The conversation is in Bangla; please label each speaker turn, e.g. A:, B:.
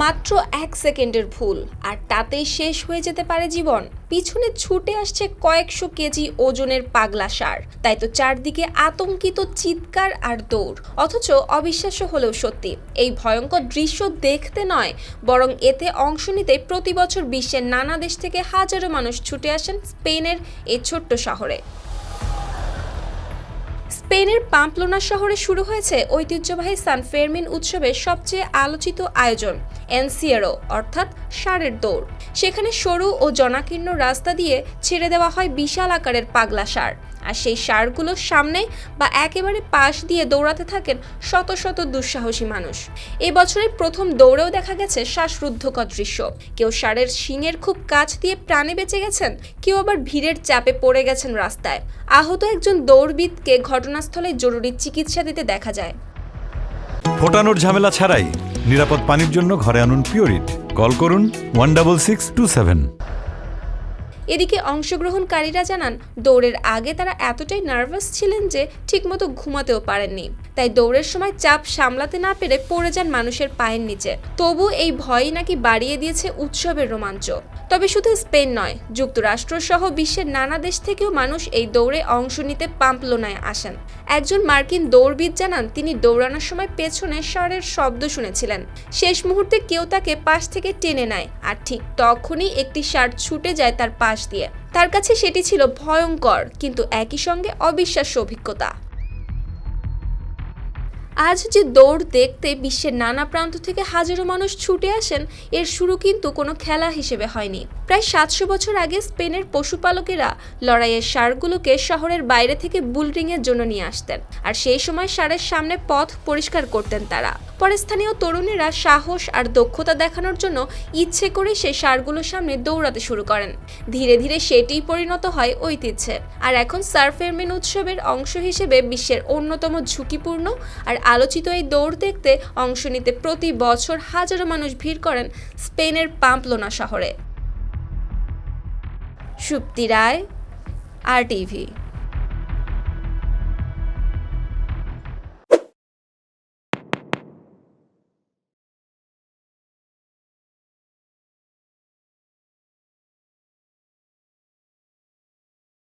A: মাত্র 1 সেকেন্ডের ভুল আর তাতেই শেষ হয়ে যেতে পারে জীবন। পিছনে ছুটে আসছে কয়েকশো কেজি ওজনের পাগলা ষাঁড়, তাই তো চারদিকে আতঙ্কিত চিৎকার আর দৌড়। অথচ অবিশ্বাস্য হলেও সত্যি, এই ভয়ঙ্কর দৃশ্য দেখতে নয়, বরং এতে অংশ নিতে প্রতি বছর বিশ্বের নানা দেশ থেকে হাজারো মানুষ ছুটে আসেন স্পেনের এই ছোট্ট শহরে। স্পেনের পাম্পলোনা শহরে শুরু হয়েছে ঐতিহ্যবাহী সান ফেরমিন উৎসবের সবচেয়ে আলোচিত আয়োজন এনসিয়েরো, অর্থাৎ ষাঁড়ের দৌড়। সেখানে সরু ও জনাকীর্ণ রাস্তা দিয়ে ছেড়ে দেওয়া হয় বিশাল আকারের পাগলা ষাঁড়, আর সেই ষাঁড়গুলোর সামনে বা একেবারে পাশ দিয়ে দৌড়াতে থাকেন শত শত দুঃসাহসী মানুষ। এবছরের প্রথম দৌড়েও দেখা গেছে শ্বাসরুদ্ধকর দৃশ্য। কেউ ষাঁড়ের শিংয়ের খুব কাছ দিয়ে প্রাণে বেঁচে গেছেন, কেউ আবার ভিড়ের চাপে পড়ে গেছেন রাস্তায়। আহত একজন দৌড়বিদকে ঘটনাস্থলে জরুরি চিকিৎসা দিতে দেখা যায়।
B: ফোটানোর ঝামেলা ছাড়াই নিরাপদ পানির জন্য ঘরে আনুন পিওরিট। কল করুন 16627।
A: এদিকে অংশগ্রহণকারীরা জানান, দৌড়ের আগে তারা এতটাই নার্ভাস ছিলেন যে ঠিকমতো ঘুমাতেও পারেননি। তাই দৌড়ের সময় চাপ সামলাতে না পেরে পড়ে যান মানুষের পায়ের নিচে। তবু এই ভয়ই নাকি বাড়িয়ে দিয়েছে উৎসবের রোমাঞ্চ। তবে শুধু স্পেন নয়, যুক্তরাষ্ট্র সহ বিশ্বের নানা দেশ থেকেও মানুষ এই দৌড়ে অংশ নিতে পাম্পলোনায় আসেন। একজন মার্কিন দৌড়বিদ জানান, তিনি দৌড়ানোর সময় পেছনে ষাঁড়ের শব্দ শুনেছিলেন। শেষ মুহূর্তে কেউ তাকে পাশ থেকে টেনে নেয়, আর ঠিক তখনই একটি ষাঁড় ছুটে যায় তার পাশ দিয়ে। তার কাছে সেটি ছিল ভয়ঙ্কর কিন্তু একই সঙ্গে অবিশ্বাস্য অভিজ্ঞতা। আজ যে দৌড় দেখতে বিশ্বের নানা প্রান্ত থেকে হাজারো মানুষ ছুটে আসেন, এর শুরু কিন্তু কোনো খেলা হিসেবে হয়নি। প্রায় 700 বছর আগে স্পেনের পশুপালকেরা লড়াইয়ের ষাঁড়গুলোকে শহরের বাইরে থেকে বুলরিংয়ের জন্য নিয়ে আসতেন, আর সেই সময় ষাঁড়ের সামনে পথ পরিষ্কার করতেন তারা। পরে স্থানীয় তরুণেরা সাহস আর দক্ষতা দেখানোর জন্য ইচ্ছে করে সেই ষাঁড়গুলোর সামনে দৌড়াতে শুরু করেন। ধীরে ধীরে সেটিই পরিণত হয় ঐতিহ্যে। আর এখন সান ফেরমিন উৎসবের অংশ হিসেবে বিশ্বের অন্যতম ঝুঁকিপূর্ণ আর আলোচিত এই দৌড় দেখতে অংশ নিতে প্রতি বছর হাজারো মানুষ ভিড় করেন স্পেনের পাম্পলোনা শহরে। সুপ্তি রায়, RTV।